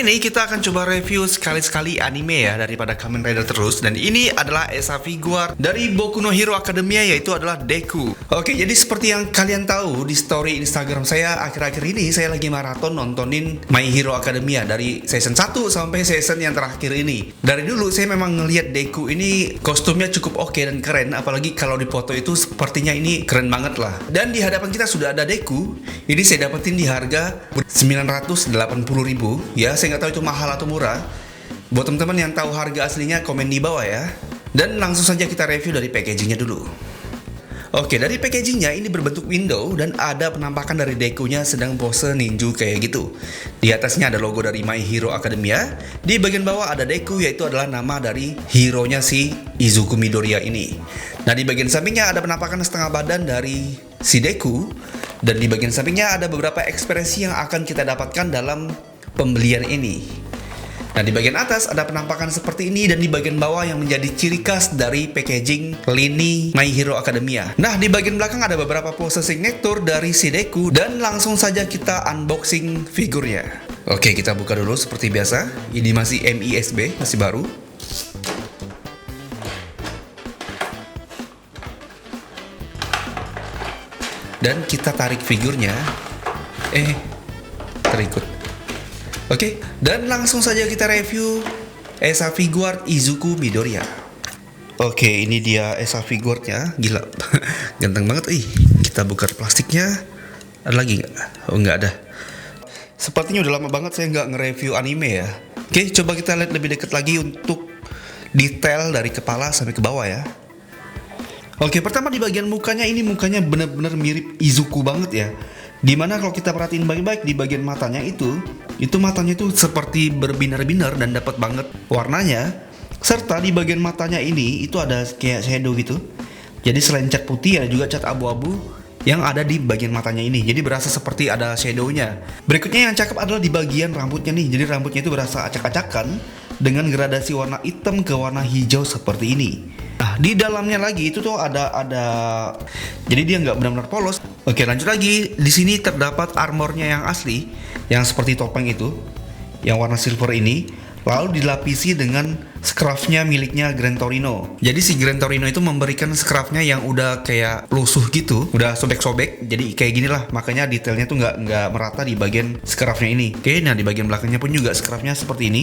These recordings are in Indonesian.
ini kita akan coba review sekali-sekali anime ya daripada Kamen Rider terus. Dan ini adalah Esa Figuart dari Boku no Hero Academia, yaitu adalah Deku. Oke, jadi seperti yang kalian tahu di story Instagram saya akhir-akhir ini, saya lagi maraton nontonin My Hero Academia dari season 1 sampai season yang terakhir ini. Dari dulu saya memang ngelihat Deku ini kostumnya cukup oke dan keren, apalagi kalau di foto itu sepertinya ini keren banget lah. Dan di hadapan kita sudah ada Deku. Ini saya dapetin di harga 980.000 ya. Saya nggak tahu itu mahal atau murah. Buat teman-teman yang tahu harga aslinya komen di bawah ya. Dan langsung saja kita review dari packagingnya dulu. Oke, dari packagingnya ini berbentuk window dan ada penampakan dari Dekunya sedang pose ninju kayak gitu. Di atasnya ada logo dari My Hero Academia. Di bagian bawah ada Deku, yaitu adalah nama dari hero-nya si Izuku Midoriya ini. Nah, di bagian sampingnya ada penampakan setengah badan dari si Deku. Dan di bagian sampingnya ada beberapa ekspresi yang akan kita dapatkan dalam pembelian ini. Nah, di bagian atas ada penampakan seperti ini, dan di bagian bawah yang menjadi ciri khas dari packaging lini My Hero Academia. Nah, di bagian belakang ada beberapa pose signature dari si Deku, dan langsung saja kita unboxing figurnya. Oke, kita buka dulu seperti biasa. Ini masih MISB, masih baru. Dan kita tarik figurnya. Terikut. Oke, dan langsung saja kita review Esa Figuart Izuku Midoriya. Oke, ini dia Esa Figuartnya. Gila, ganteng banget. Kita buka plastiknya. Ada lagi nggak? Oh, nggak ada. Sepertinya udah lama banget saya nggak nge-review anime ya. Oke, coba kita lihat lebih dekat lagi untuk detail dari kepala sampai ke bawah ya. Oke, pertama di bagian mukanya, ini mukanya benar-benar mirip Izuku banget ya. Dimana kalau kita perhatiin baik-baik di bagian matanya itu matanya itu seperti berbinar-binar dan dapat banget warnanya. Serta di bagian matanya ini itu ada kayak shadow gitu. Jadi selain cat putih ada juga cat abu-abu yang ada di bagian matanya ini. Jadi berasa seperti ada shadownya. Berikutnya yang cakep adalah di bagian rambutnya nih. Jadi rambutnya itu berasa acak-acakan dengan gradasi warna hitam ke warna hijau seperti ini. Nah, di dalamnya lagi itu tuh ada jadi dia nggak benar-benar polos. Oke, lanjut lagi. Di sini terdapat armornya yang asli, yang seperti topeng itu, yang warna silver ini, lalu dilapisi dengan scarf-nya miliknya Gran Torino. Jadi si Gran Torino itu memberikan scarf-nya yang udah kayak lusuh gitu, udah sobek-sobek. Jadi kayak gini lah, makanya detailnya tuh nggak merata di bagian scarf-nya ini. Oke, nah di bagian belakangnya pun juga scarf-nya seperti ini.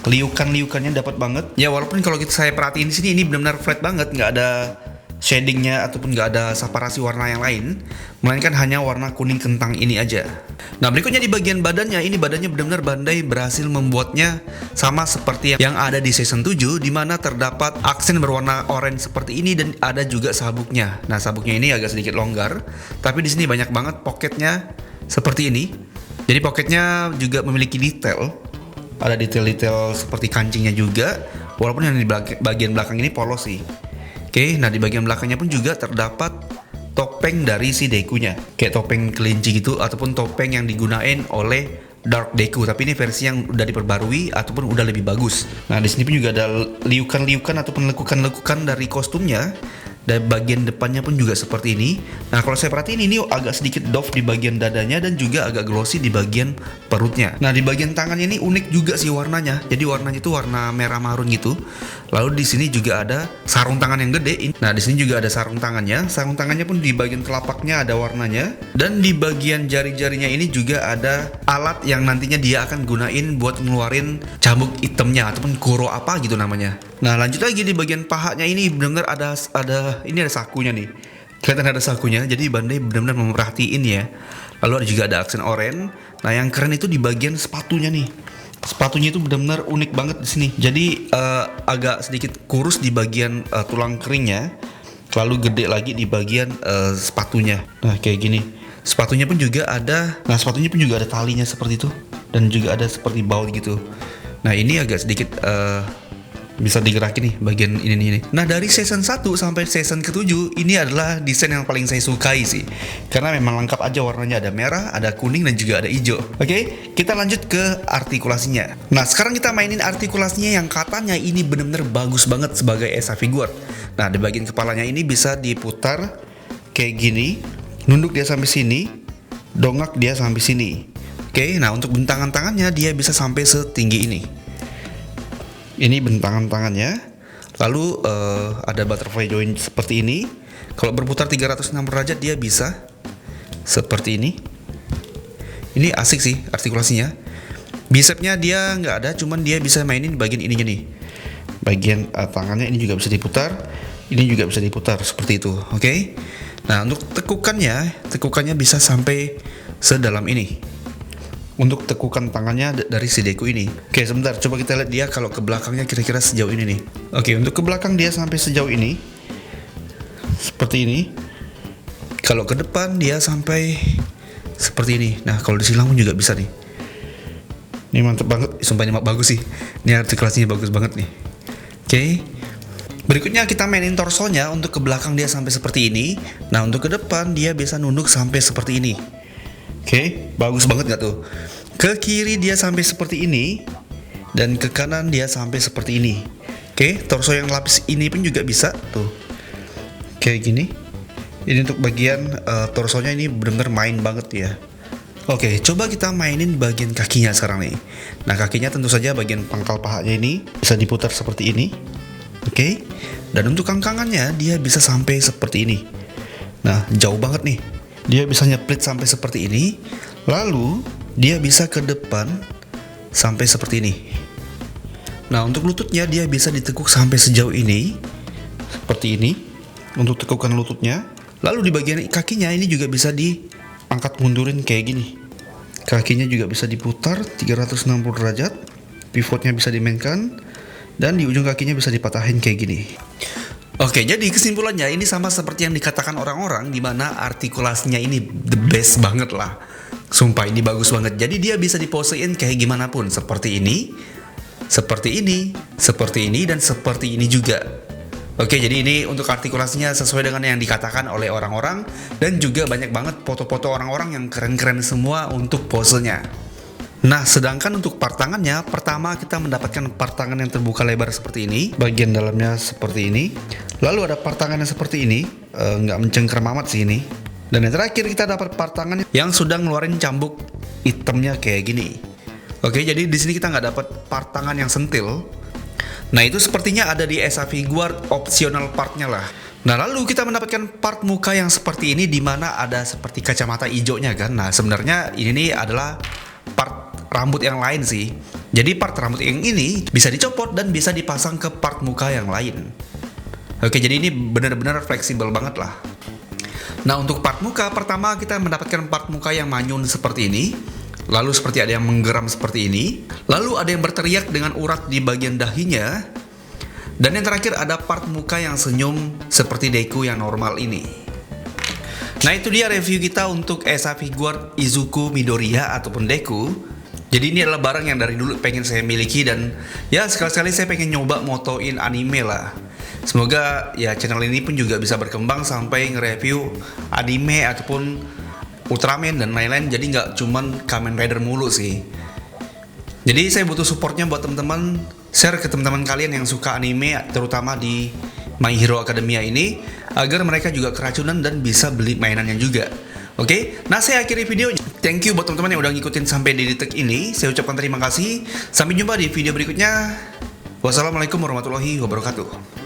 Liukan-liukannya dapat banget. Ya walaupun kalau saya perhatiin di sini ini benar-benar flat banget, nggak ada shadingnya ataupun nggak ada separasi warna yang lain, melainkan hanya warna kuning kentang ini aja. Nah, berikutnya di bagian badannya, ini badannya benar-benar Bandai berhasil membuatnya sama seperti yang ada di season 7, di mana terdapat aksen berwarna orange seperti ini dan ada juga sabuknya. Nah, sabuknya ini agak sedikit longgar, tapi di sini banyak banget pocketnya seperti ini. Jadi pocketnya juga memiliki detail, ada detail-detail seperti kancingnya juga, walaupun yang di bagian belakang ini polos sih. Oke, nah di bagian belakangnya pun juga terdapat topeng dari si Dekunya, kayak topeng kelinci gitu, ataupun topeng yang digunain oleh Dark Deku, tapi ini versi yang udah diperbarui ataupun udah lebih bagus. Nah, di sini pun juga ada liukan-liukan ataupun lekukan-lekukan dari kostumnya. Dan bagian depannya pun juga seperti ini. Nah, kalau saya perhatiin ini agak sedikit doff di bagian dadanya dan juga agak glossy di bagian perutnya. Nah, di bagian tangannya ini unik juga sih warnanya. Jadi warnanya itu warna merah marun gitu. Lalu di sini juga ada sarung tangan yang gede. Nah, di sini juga ada sarung tangannya. Sarung tangannya pun di bagian telapaknya ada warnanya. Dan di bagian jari-jarinya ini juga ada alat yang nantinya dia akan gunain buat ngeluarin cambuk hitamnya ataupun kuro apa gitu namanya. Nah, lanjut lagi di bagian pahanya ini benar-benar ada sakunya nih. Kelihatan ada sakunya. Jadi Bandai benar-benar memperhatiin ya. Lalu ada juga ada aksen oranye. Nah, yang keren itu di bagian sepatunya nih. Sepatunya itu benar-benar unik banget di sini. Jadi agak sedikit kurus di bagian tulang keringnya. Lalu gede lagi di bagian sepatunya. Nah, kayak gini. Sepatunya pun juga ada. Nah, sepatunya pun juga ada talinya seperti itu. Dan juga ada seperti baut gitu. Nah, ini agak sedikit bisa digerakin nih bagian ini. Nah, dari season 1 sampai season ke-7 ini adalah desain yang paling saya sukai sih. Karena memang lengkap aja warnanya, ada merah, ada kuning dan juga ada hijau. Oke, kita lanjut ke artikulasinya. Nah, sekarang kita mainin artikulasinya yang katanya ini benar-benar bagus banget sebagai Esa Figuart. Nah, di bagian kepalanya ini bisa diputar kayak gini, nunduk dia sampai sini, dongak dia sampai sini. Oke, nah untuk bentangan tangannya dia bisa sampai setinggi ini. Ini bentangan tangannya. Lalu ada butterfly joint seperti ini. Kalau berputar 360 derajat dia bisa seperti ini. Ini asik sih artikulasinya. Bicepnya dia nggak ada, cuman dia bisa mainin bagian ininya nih. Bagian tangannya ini juga bisa diputar. Ini juga bisa diputar seperti itu. Oke. Nah untuk tekukannya bisa sampai sedalam ini. Untuk tekukan tangannya dari si Deku ini. Oke, sebentar, coba kita lihat dia kalau ke belakangnya kira-kira sejauh ini nih. Oke, untuk ke belakang dia sampai sejauh ini. Seperti ini. Kalau ke depan dia sampai seperti ini. Nah, kalau disilang pun juga bisa nih. Ini mantep banget, sumpah ini bagus sih. Ini artikulasinya bagus banget nih. Oke. Berikutnya kita mainin torsonya. Untuk ke belakang dia sampai seperti ini. Nah, untuk ke depan dia bisa nunduk sampai seperti ini. Oke, bagus banget gak tuh? Ke kiri dia sampai seperti ini. Dan ke kanan dia sampai seperti ini. Oke, torso yang lapis ini pun juga bisa tuh. Kayak gini. Ini untuk bagian torsonya ini benar-benar main banget ya. Oke, coba kita mainin bagian kakinya sekarang nih. Nah, kakinya tentu saja bagian pangkal pahanya ini bisa diputar seperti ini. Oke. Dan untuk kangkangannya dia bisa sampai seperti ini. Nah, jauh banget nih. Dia bisa nyeplit sampai seperti ini. Lalu dia bisa ke depan sampai seperti ini. Nah untuk lututnya dia bisa ditekuk sampai sejauh ini. Seperti ini. Untuk tekukan lututnya. Lalu di bagian kakinya ini juga bisa diangkat mundurin kayak gini. Kakinya juga bisa diputar 360 derajat. Pivotnya bisa dimainkan. Dan di ujung kakinya bisa dipatahin kayak gini. Oke, jadi kesimpulannya ini sama seperti yang dikatakan orang-orang, di mana artikulasinya ini the best banget lah. Sumpah ini bagus banget. Jadi dia bisa diposein kayak gimana pun, seperti ini, seperti ini, seperti ini, dan seperti ini juga. Oke, jadi ini untuk artikulasinya sesuai dengan yang dikatakan oleh orang-orang, dan juga banyak banget foto-foto orang-orang yang keren-keren semua untuk posenya. Nah, sedangkan untuk part tangannya, pertama kita mendapatkan part tangan yang terbuka lebar seperti ini, bagian dalamnya seperti ini. Lalu ada part tangan yang seperti ini, nggak mencengkeram amat sih ini. Dan yang terakhir kita dapat part tangan yang sudah ngeluarin cambuk hitamnya kayak gini. Oke, jadi di sini kita nggak dapat part tangan yang sentil. Nah, itu sepertinya ada di SA Figuart optional partnya lah. Nah, lalu kita mendapatkan part muka yang seperti ini, di mana ada seperti kacamata hijaunya kan. Nah, sebenarnya ini nih adalah part rambut yang lain sih. Jadi part rambut yang ini bisa dicopot dan bisa dipasang ke part muka yang lain. Oke, jadi ini benar-benar fleksibel banget lah. Nah, untuk part muka pertama kita mendapatkan part muka yang manyun seperti ini. Lalu seperti ada yang menggeram seperti ini. Lalu ada yang berteriak dengan urat di bagian dahinya. Dan yang terakhir ada part muka yang senyum seperti Deku yang normal ini. Nah, itu dia review kita untuk SA Figuart Izuku Midoriya ataupun Deku. Jadi ini adalah barang yang dari dulu pengen saya miliki, dan ya sekali-sekali saya pengen nyoba motoin anime lah. Semoga ya channel ini pun juga bisa berkembang sampai nge-review anime ataupun Ultraman dan lain-lain. Jadi nggak cuman Kamen Rider mulu sih. Jadi saya butuh supportnya buat teman-teman. Share ke teman-teman kalian yang suka anime, terutama di My Hero Academia ini, agar mereka juga keracunan dan bisa beli mainannya juga. Oke, nah saya akhiri videonya. Thank you buat teman-teman yang udah ngikutin sampai di detik ini. Saya ucapkan terima kasih. Sampai jumpa di video berikutnya. Wassalamualaikum warahmatullahi wabarakatuh.